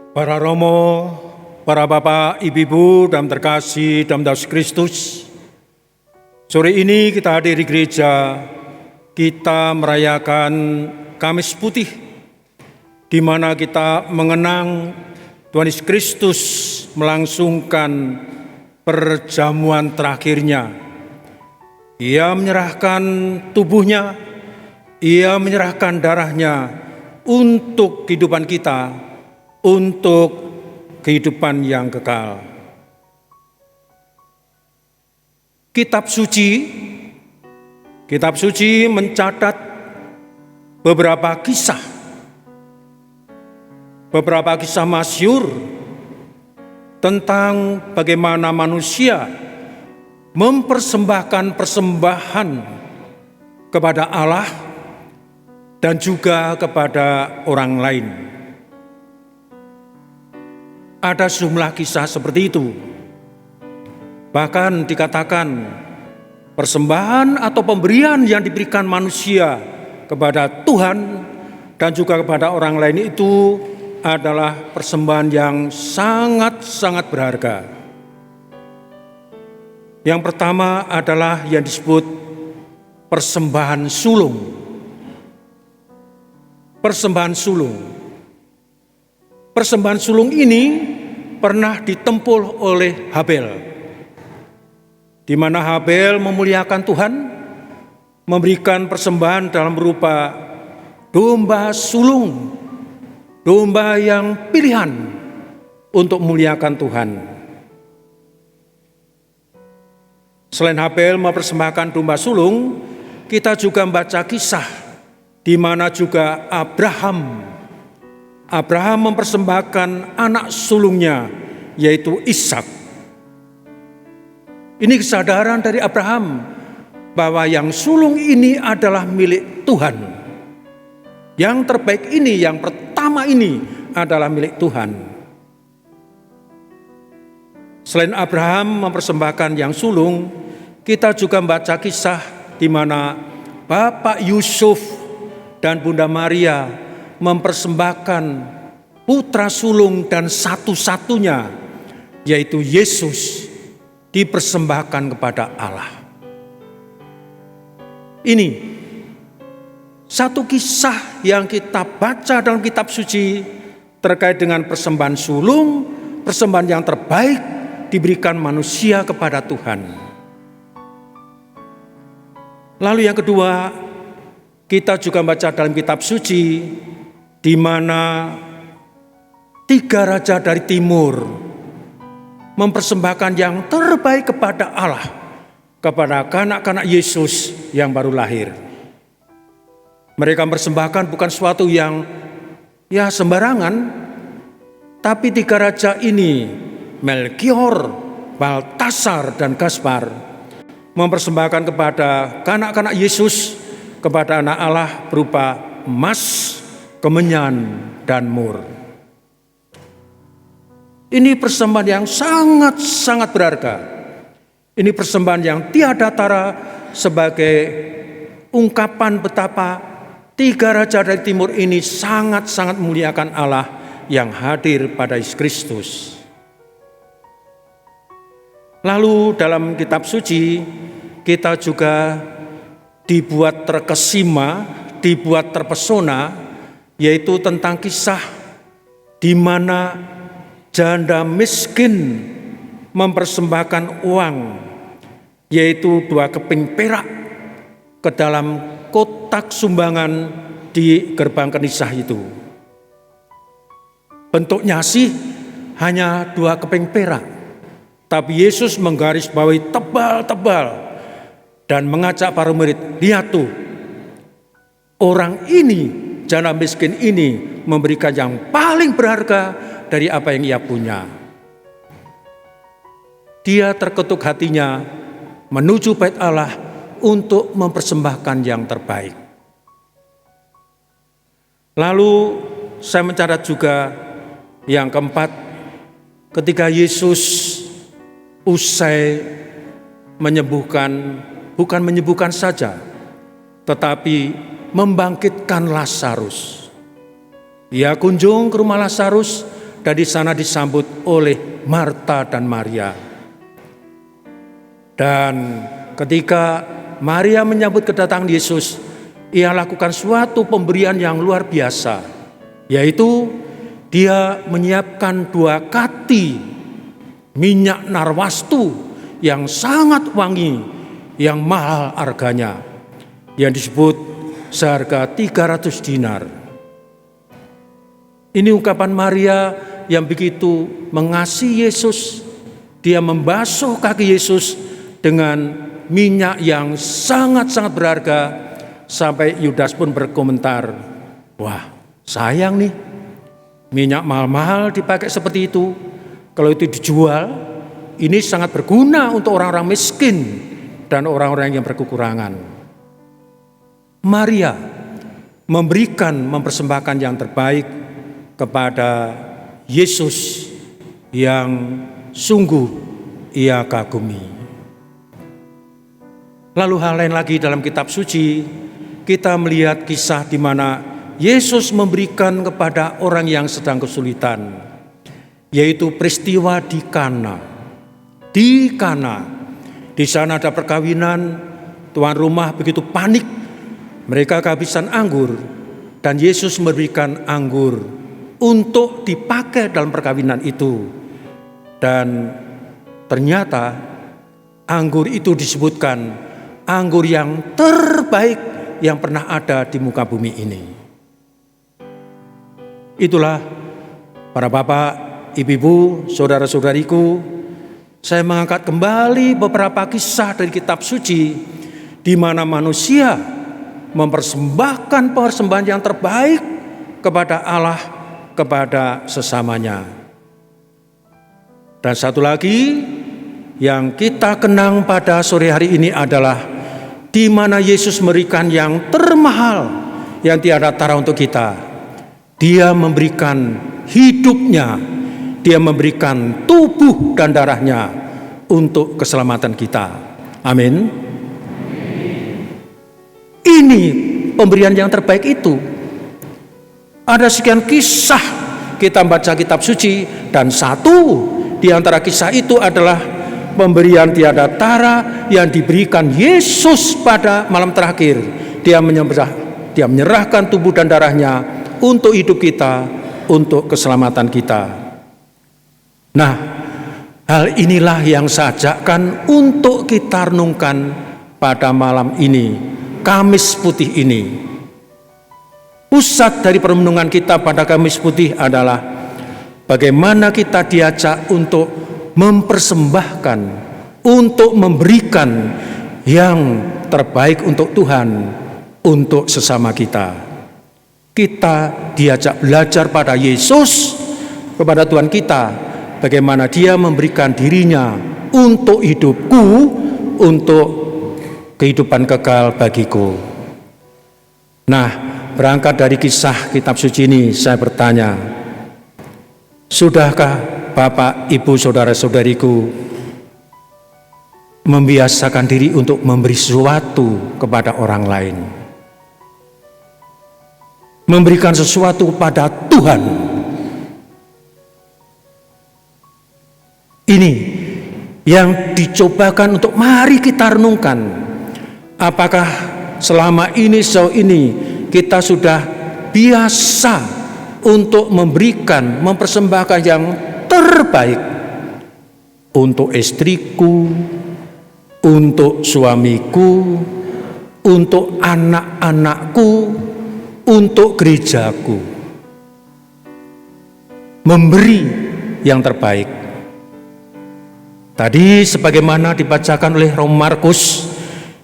Para Romo, para Bapak, Ibu-ibu dalam terkasih dalam Yesus Kristus, sore ini kita hadir di gereja, kita merayakan Kamis Putih, di mana kita mengenang Tuhan Yesus Kristus melangsungkan perjamuan terakhirnya. Ia menyerahkan tubuhnya, ia menyerahkan darahnya untuk kehidupan kita, untuk kehidupan yang kekal. Kitab suci mencatat beberapa kisah masyhur tentang bagaimana manusia mempersembahkan persembahan kepada Allah dan juga kepada orang lain. Ada sejumlah kisah seperti itu. Bahkan dikatakan persembahan atau pemberian yang diberikan manusia kepada Tuhan dan juga kepada orang lain itu adalah persembahan yang sangat-sangat berharga. Yang pertama adalah yang disebut persembahan sulung. Persembahan sulung ini pernah ditempul oleh Habel, di mana Habel memuliakan Tuhan, memberikan persembahan dalam berupa domba sulung, domba yang pilihan untuk memuliakan Tuhan. Selain Habel mempersembahkan domba sulung, kita juga membaca kisah di mana juga Abraham mempersembahkan anak sulungnya, yaitu Ishak. Ini kesadaran dari Abraham bahwa yang sulung ini adalah milik Tuhan. Yang terbaik ini, yang pertama ini adalah milik Tuhan. Selain Abraham mempersembahkan yang sulung, kita juga membaca kisah di mana Bapak Yusuf dan Bunda Maria mempersembahkan putra sulung dan satu-satunya, yaitu Yesus, dipersembahkan kepada Allah. Ini satu kisah yang kita baca dalam kitab suci terkait dengan persembahan sulung, persembahan yang terbaik diberikan manusia kepada Tuhan. Lalu yang kedua, kita juga baca dalam kitab suci di mana 3 raja dari timur mempersembahkan yang terbaik kepada Allah, kepada kanak-kanak Yesus yang baru lahir. Mereka mempersembahkan bukan sesuatu yang sembarangan, tapi 3 raja ini, Melkior, Baltasar, dan Gaspar, mempersembahkan kepada kanak-kanak Yesus, kepada anak Allah berupa emas, kemenyan, dan mur. Ini persembahan yang sangat-sangat berharga. Ini persembahan yang tiada tara sebagai ungkapan betapa 3 raja dari timur ini sangat-sangat memuliakan Allah yang hadir pada Yesus Kristus. Lalu dalam kitab suci kita juga dibuat terkesima, dibuat terpesona, yaitu tentang kisah di mana janda miskin mempersembahkan uang, yaitu 2 keping perak ke dalam kotak sumbangan di gerbang knisah itu. Bentuknya sih hanya 2 keping perak, tapi Yesus menggarisbawahi tebal-tebal dan mengajak para murid, lihat tuh, orang ini, janda miskin ini memberikan yang paling berharga dari apa yang ia punya. Dia terketuk hatinya menuju bait Allah untuk mempersembahkan yang terbaik. Lalu saya mencatat juga yang keempat, ketika Yesus usai menyembuhkan, bukan menyembuhkan saja, tetapi membangkitkan Lazarus. Ia kunjung ke rumah Lazarus dan di sana disambut oleh Marta dan Maria. Dan ketika Maria menyambut kedatangan Yesus, ia lakukan suatu pemberian yang luar biasa, yaitu dia menyiapkan 2 kati minyak narwastu yang sangat wangi, yang mahal harganya, yang disebut seharga 300 dinar. Ini ungkapan Maria yang begitu mengasihi Yesus. Dia membasuh kaki Yesus dengan minyak yang sangat-sangat berharga, sampai Yudas pun berkomentar, wah sayang nih, minyak mahal-mahal dipakai seperti itu. Kalau itu dijual, ini sangat berguna untuk orang-orang miskin dan orang-orang yang berkekurangan. Maria mempersembahkan yang terbaik kepada Yesus yang sungguh ia kagumi. Lalu hal lain lagi dalam kitab suci, kita melihat kisah di mana Yesus memberikan kepada orang yang sedang kesulitan, yaitu peristiwa di Kana. Di Kana, di sana ada perkawinan, tuan rumah begitu panik, mereka kehabisan anggur, dan Yesus memberikan anggur untuk dipakai dalam perkawinan itu. Dan ternyata anggur itu disebutkan anggur yang terbaik yang pernah ada di muka bumi ini. Itulah para bapak, ibu-ibu, saudara-saudariku, saya mengangkat kembali beberapa kisah dari kitab suci di mana manusia mempersembahkan persembahan yang terbaik kepada Allah, kepada sesamanya. Dan satu lagi yang kita kenang pada sore hari ini adalah di mana Yesus memberikan yang termahal yang tiada tara untuk kita. Dia memberikan hidupnya, dia memberikan tubuh dan darahnya untuk keselamatan kita. Amin. Ini pemberian yang terbaik itu. Ada sekian kisah kita baca kitab suci, dan satu di antara kisah itu adalah pemberian tiada tara yang diberikan Yesus pada malam terakhir. Dia menyerahkan tubuh dan darahnya untuk hidup kita, untuk keselamatan kita. Nah, hal inilah yang saya ajakkan untuk kita renungkan pada malam ini, Kamis Putih ini. Pusat dari perenungan kita pada Kamis Putih adalah bagaimana kita diajak untuk mempersembahkan, untuk memberikan yang terbaik untuk Tuhan, untuk sesama kita. Kita diajak belajar pada Yesus, kepada Tuhan kita, bagaimana Dia memberikan dirinya untuk hidupku, untuk kehidupan kekal bagiku. Nah, berangkat dari kisah kitab suci ini, saya bertanya, sudahkah Bapak, Ibu, Saudara-saudariku membiasakan diri untuk memberi sesuatu kepada orang lain? Memberikan sesuatu kepada Tuhan. Ini yang dicobakan untuk mari kita renungkan. Apakah selama ini, sejauh ini, kita sudah biasa untuk memberikan, mempersembahkan yang terbaik untuk istriku, untuk suamiku, untuk anak-anakku, untuk gerejaku. Memberi yang terbaik. Tadi sebagaimana dibacakan oleh Romo Markus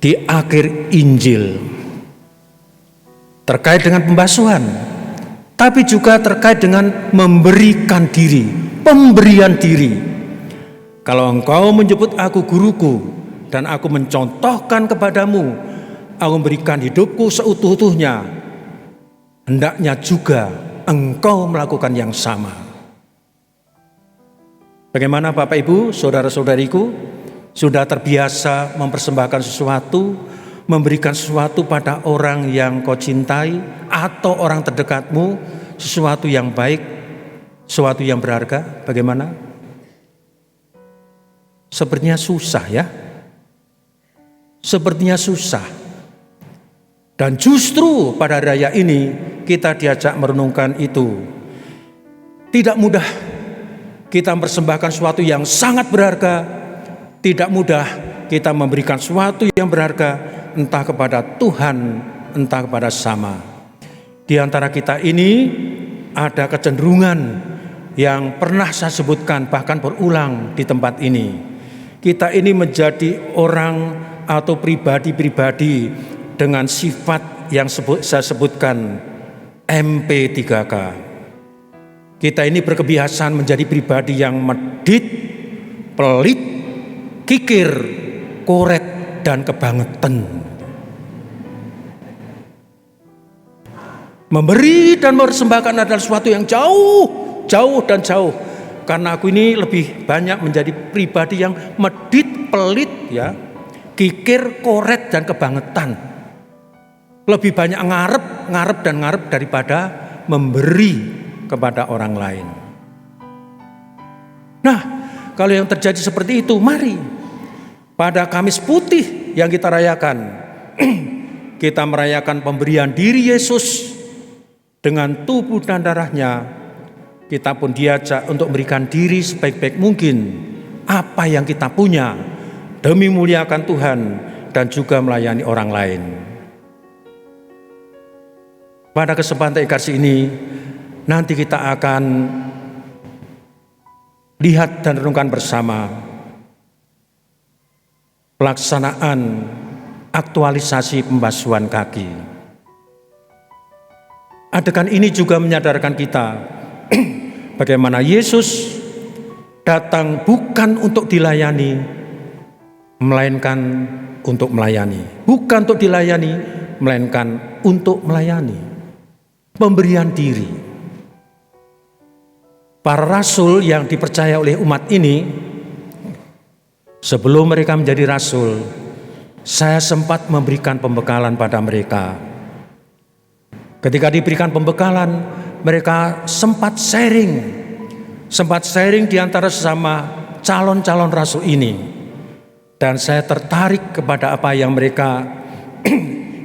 di akhir Injil, terkait dengan pembasuhan, tapi juga terkait dengan memberikan diri, pemberian diri. Kalau engkau menyebut aku guruku dan aku mencontohkan kepadamu, aku memberikan hidupku seutuh-utuhnya, hendaknya juga engkau melakukan yang sama. Bagaimana Bapak Ibu, Saudara-saudariku, sudah terbiasa mempersembahkan sesuatu, memberikan sesuatu pada orang yang kau cintai atau orang terdekatmu, sesuatu yang baik? Sesuatu yang berharga, bagaimana? Sepertinya susah ya. Sepertinya susah. Dan justru pada raya ini kita diajak merenungkan itu. Tidak mudah kita mempersembahkan sesuatu yang sangat berharga. Tidak mudah kita memberikan sesuatu yang berharga, entah kepada Tuhan, entah kepada sama. Di antara kita ini ada kecenderungan yang pernah saya sebutkan bahkan berulang di tempat ini. Kita ini menjadi orang atau pribadi-pribadi dengan sifat yang saya sebutkan MP3K. Kita ini berkebiasaan menjadi pribadi yang medit, pelit, kikir, koret, dan kebangetan. Memberi dan mempersembahkan adalah sesuatu yang jauh dan jauh. Karena aku ini lebih banyak menjadi pribadi yang medit, pelit, ya, kikir, koret, dan kebangetan. Lebih banyak ngarep daripada memberi kepada orang lain. Nah, kalau yang terjadi seperti itu, mari pada Kamis Putih yang kita rayakan, kita merayakan pemberian diri Yesus dengan tubuh dan darahnya. Kita pun diajak untuk memberikan diri sebaik-baik mungkin apa yang kita punya demi muliakan Tuhan dan juga melayani orang lain. Pada kesempatan Ekaristi ini nanti kita akan lihat dan renungkan bersama pelaksanaan aktualisasi pembasuhan kaki. Adegan ini juga menyadarkan kita bagaimana Yesus datang bukan untuk dilayani, melainkan untuk melayani. Bukan untuk dilayani, melainkan untuk melayani. Pemberian diri. Para rasul yang dipercaya oleh umat ini, sebelum mereka menjadi rasul, saya sempat memberikan pembekalan pada mereka. Ketika diberikan pembekalan, mereka sempat sharing di antara sesama calon-calon rasul ini. Dan saya tertarik kepada apa yang mereka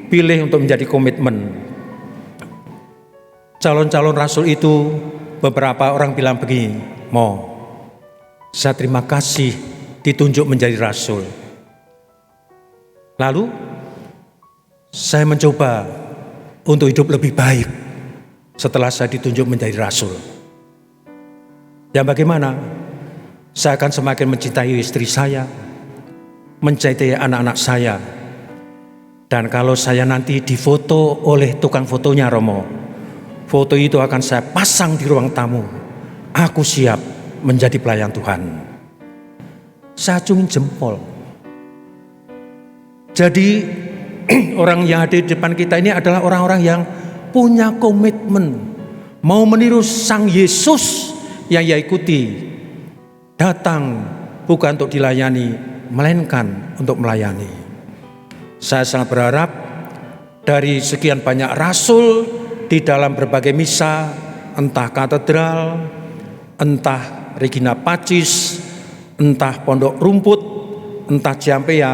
pilih untuk menjadi komitmen. Calon-calon rasul itu, beberapa orang bilang begini, saya terima kasih ditunjuk menjadi rasul. Lalu saya mencoba untuk hidup lebih baik setelah saya ditunjuk menjadi rasul. Ya bagaimana? Saya akan semakin mencintai istri saya, mencintai anak-anak saya. Dan kalau saya nanti difoto oleh tukang fotonya Romo, foto itu akan saya pasang di ruang tamu. Aku siap menjadi pelayan Tuhan. Saya acungin jempol. Jadi orang yang ada di depan kita ini adalah orang-orang yang punya komitmen mau meniru Sang Yesus yang ia ikuti. Datang bukan untuk dilayani, melainkan untuk melayani. Saya sangat berharap dari sekian banyak rasul di dalam berbagai misa, entah katedral, entah Regina Pacis, entah Pondok Rumput, entah Ciampea,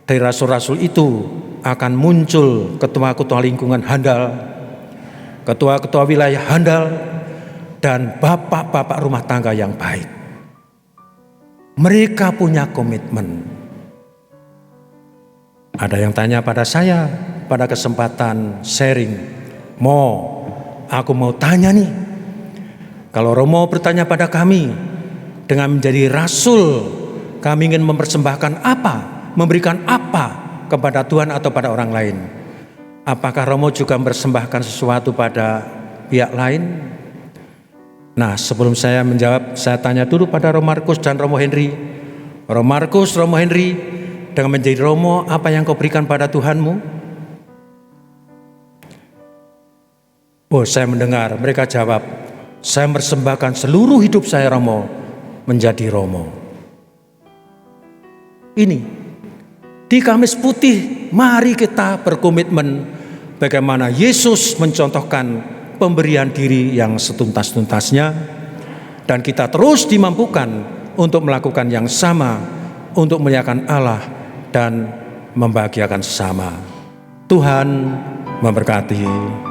dari rasul-rasul itu akan muncul ketua-ketua lingkungan handal, ketua-ketua wilayah handal, dan bapak-bapak rumah tangga yang baik. Mereka punya komitmen. Ada yang tanya pada saya pada kesempatan sharing, aku mau tanya nih, kalau Romo bertanya pada kami, dengan menjadi rasul, kami ingin mempersembahkan apa, memberikan apa kepada Tuhan atau pada orang lain? Apakah Romo juga mempersembahkan sesuatu pada pihak lain? Nah, sebelum saya menjawab, saya tanya dulu pada Romo Markus dan Romo Henry. Romo Markus, Romo Henry, dengan menjadi Romo, apa yang kau berikan pada Tuhanmu? Saya mendengar mereka jawab, saya mempersembahkan seluruh hidup saya Romo menjadi Romo. Ini di Kamis Putih, mari kita berkomitmen bagaimana Yesus mencontohkan pemberian diri yang setuntas-tuntasnya, dan kita terus dimampukan untuk melakukan yang sama untuk memuliakan Allah dan membahagiakan sesama. Tuhan memberkati.